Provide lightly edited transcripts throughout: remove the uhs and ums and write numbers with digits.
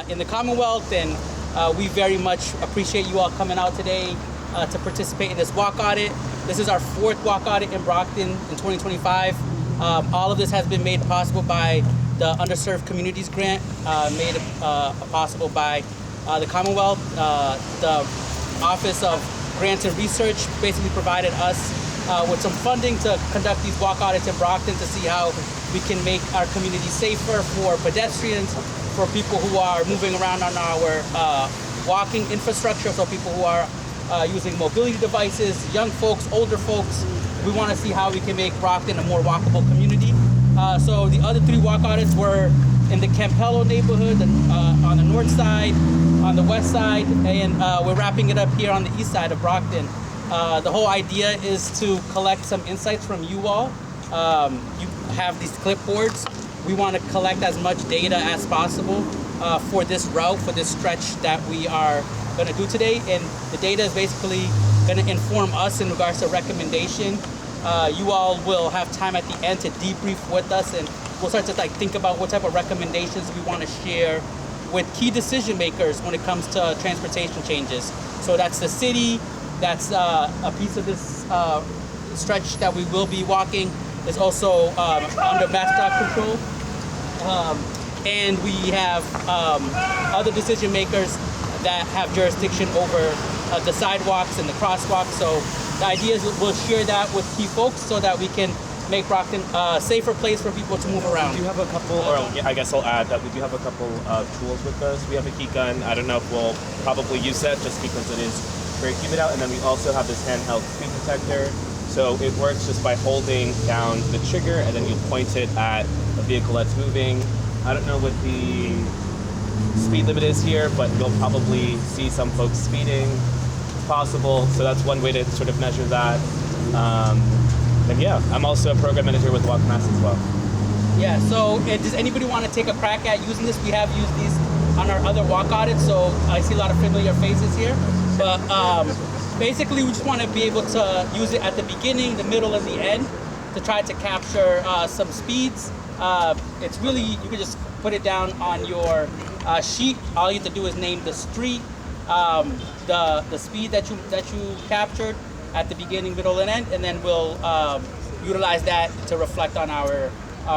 in the Commonwealth, and we very much appreciate you all coming out today to participate in this walk audit. This is our 4th walk audit in Brockton in 2025. All of this has been made possible by the Underserved Communities Grant, made possible by the Commonwealth. The Office of Grants and Research basically provided us with some funding to conduct these walk audits in Brockton to see how we can make our community safer for pedestrians, for people who are moving around on our walking infrastructure, so people who are using mobility devices, young folks, older folks. We want to see how we can make Brockton a more walkable community. So the other 3 walk audits were in the Campello neighborhood, on the north side, on the west side, and we're wrapping it up here on the east side of Brockton. The whole idea is to collect some insights from you all. You have these clipboards. We want to collect as much data as possible for this route, for this stretch that we are going to do today. And the data is basically going to inform us in regards to recommendation. You all will have time at the end to debrief with us, and we'll start to think about what type of recommendations we want to share with key decision makers when it comes to transportation changes. So that's the city, that's a piece of this stretch that we will be walking. It's also under MassDOT control. And we have other decision makers that have jurisdiction over the sidewalks and the crosswalks. So the idea is we'll share that with key folks so that we can make Brockton a safer place for people to move around. We do have a couple, or I guess I'll add that we do have a couple of tools with us. We have a heat gun. I don't know if we'll probably use that just because it is very humid out. And then we also have this handheld speed detector. So it works just by holding down the trigger and then you point it at a vehicle that's moving. I don't know what the speed limit is here, but you'll probably see some folks speeding. It's possible. So that's one way to sort of measure that. And yeah, I'm also a program manager with WalkMass as well. Yeah, so does anybody want to take a crack at using this? We have used these on our other walk audits, so I see a lot of familiar faces here. But basically, we just want to be able to use it at the beginning, the middle, and the end to try to capture some speeds. It's really, you can just put it down on your sheet. All you have to do is name the street, the speed that you captured at the beginning, middle, and end, and then we'll utilize that to reflect on our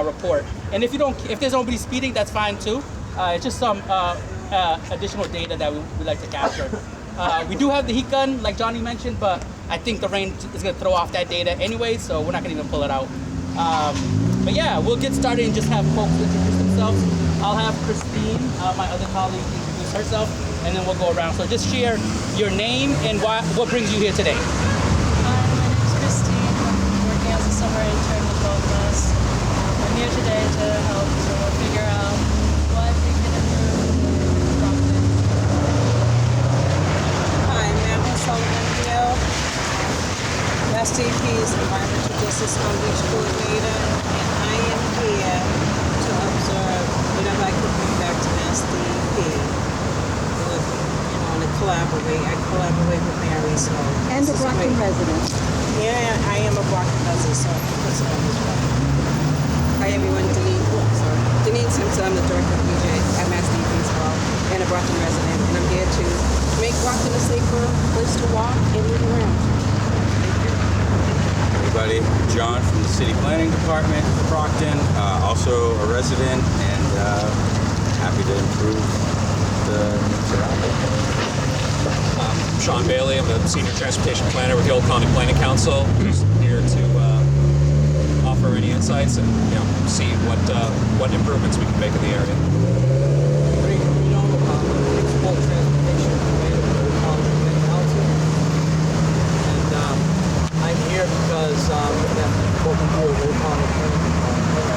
report. And if there's nobody speeding, that's fine too. It's just some additional data that we like to capture. We do have the heat gun, like Johnny mentioned, but I think the rain is going to throw off that data anyway, so we're not going to even pull it out. But yeah, we'll get started and just have folks introduce themselves. I'll have Christine, my other colleague, introduce herself, and then we'll go around. So just share your name and what brings you here today. My name's Christine. I'm working as a summer intern with WalkMass. I'm here today to help figure out what we can improve in Brockton. Hi, I'm Madeline Sullivan-Hill, SDP's Environmental Justice Outreach Coordinator, and I am here to observe whatever I could bring back to SDP. To collaborate. I collaborate with Mary, so. And a Brockton resident. Yeah, I am a Brockton resident, so that's what as well. Hi everyone, Denise Simpson, I'm the director of DJ at SDP as well, and a Brockton resident, and I'm here to make Brockton a safer place to walk and move around. Everybody, John from the City Planning Department of Brockton, also a resident, and happy to improve the surroundings. Sean Bailey, I'm the Senior Transportation Planner with the Old Colony Planning Council. Just here to offer any insights and see what improvements we can make in the area. Municipal Transportation Planner with the Old Colony Planning Council. And I'm here because what we do at Old Colony Planning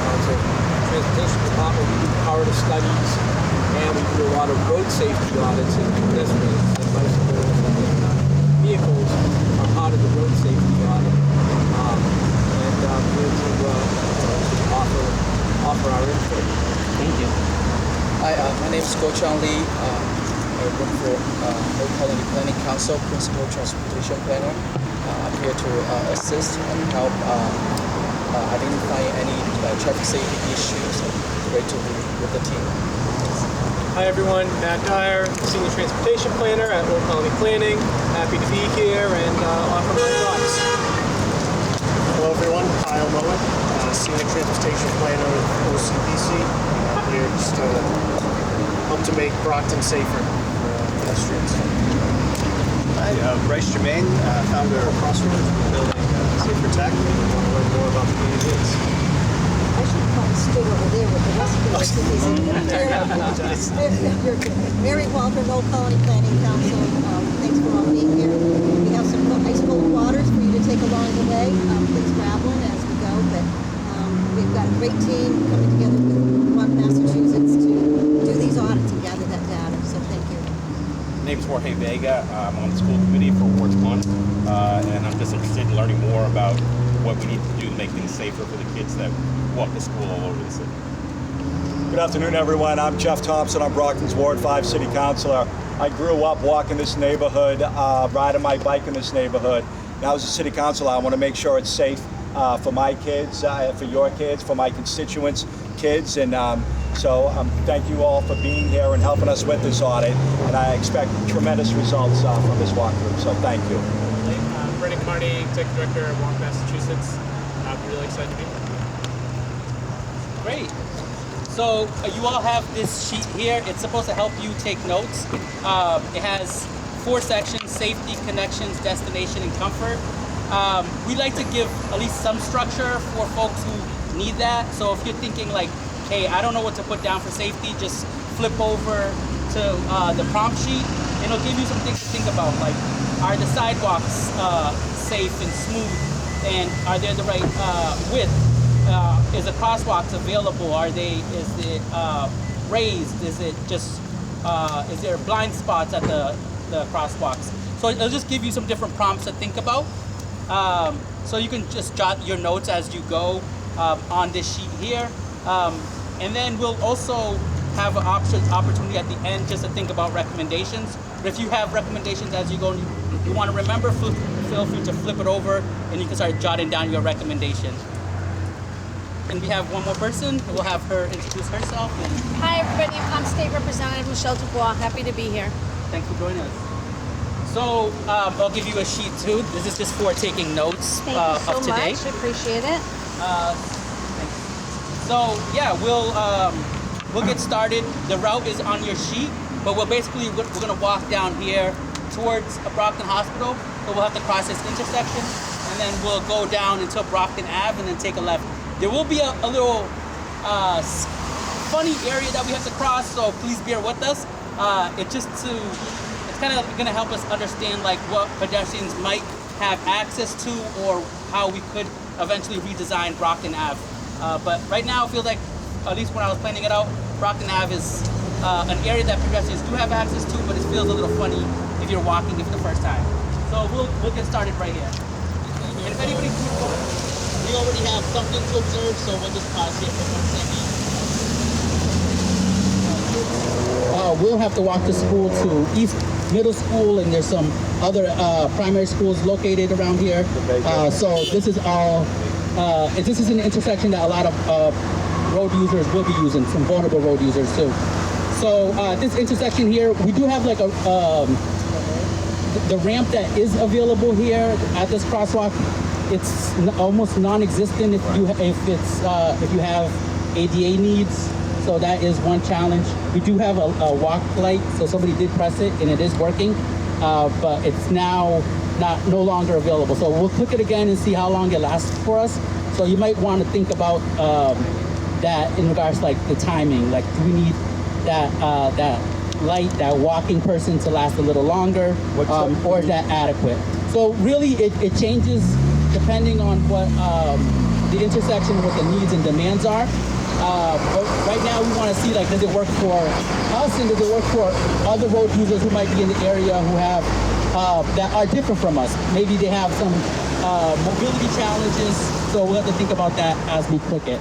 Council, Transportation Department, we do corridor studies, and we do a lot of road safety audits and pedestrians and bicycles and vehicles are part of the road safety audit. And we're here to offer our input. Thank you. Hi, my name is Go Chang Lee. I work for Old Colony Planning Council, Principal Transportation Planner. I'm here to assist and help identify any traffic safety issues with the team. Hi everyone, Matt Dyer, Senior Transportation Planner at Old Colony Planning. Happy to be here and offer my thoughts. Hello everyone, Kyle Mullen, Senior Transportation Planner at OCPC. I'm here just to help to make Brockton safer for pedestrians. Hi, Bryce Germain, founder of Crossroads, building Safer Tech. I want to learn more about the communities. I should probably stay over there with the rest of the Mary Walker, Old Colony Planning Council. Thanks for all being here. We have some ice cold waters for you to take along the way. Please grab one as we go. But we've got a great team coming together with WalkMassachusetts to do these audits and gather that data. So thank you. My name is Jorge Vega. I'm on the school committee for Wards 1, and I'm just interested in learning more about what we need to do to make things safer for the kids that walk to school all over the city. Good afternoon, everyone. I'm Jeff Thompson. I'm Brockton's Ward 5 City Councilor. I grew up walking this neighborhood, riding my bike in this neighborhood. Now as a city councilor, I want to make sure it's safe for my kids, for your kids, for my constituents' kids. And so thank you all for being here and helping us with this audit. And I expect tremendous results from this walkthrough. So thank you. Brendan Carney, Executive Director at WalkMassachusetts. I'm really excited to be here. Great. So you all have this sheet here. It's supposed to help you take notes. It has 4 sections: safety, connections, destination, and comfort. We like to give at least some structure for folks who need that. So if you're thinking like, hey, I don't know what to put down for safety, just flip over to the prompt sheet and it'll give you some things to think about, like, are the sidewalks safe and smooth, and are they the right width? Is the crosswalks available? Is it raised? Is it just, is there blind spots at the crosswalks? So it'll just give you some different prompts to think about. So you can just jot your notes as you go on this sheet here. And then we'll also have an opportunity at the end just to think about recommendations. But if you have recommendations as you go, and you want to remember, feel free to flip it over and you can start jotting down your recommendation. And we have one more person. We'll have her introduce herself. Hi everybody, I'm State Representative Michelle Dubois. Happy to be here. Thanks for joining us. So I'll give you a sheet too. This is just for taking notes Thank you so of today. much. Appreciate it. Thanks. So yeah, we'll get started. The route is on your sheet, but we're gonna walk down here towards a Brockton Hospital. So we'll have to cross this intersection, and then we'll go down until Brockton Ave, and then take a left. There will be a little funny area that we have to cross, so please bear with us. It's kind of going to help us understand like what pedestrians might have access to, or how we could eventually redesign Brockton Ave. But right now, it feels like, at least when I was planning it out, Brockton Ave is an area that pedestrians do have access to, but it feels a little funny if you're walking it for the first time. So we'll get started right here. And if anybody keeps going, we already have something to observe, so we'll just pause here for 1 second. We'll have to walk to school to East Middle School, and there's some other primary schools located around here. So this is all, this is an intersection that a lot of road users will be using, some vulnerable road users too. So this intersection here, we do have like the ramp that is available here at this crosswalk. It's almost non-existent if you have ADA needs. So that is one challenge. We do have a walk light, so somebody did press it and it is working, but it's now no longer available. So we'll click it again and see how long it lasts for us. So you might want to think about that in regards to like the timing. Like, do we need that light, that walking person to last a little longer, or is that adequate? So really it changes depending on what the intersection, what the needs and demands are. But right now we want to see, like, does it work for us, and does it work for other road users who might be in the area who have that are different from us? Maybe they have some mobility challenges, so we'll have to think about that as we click it.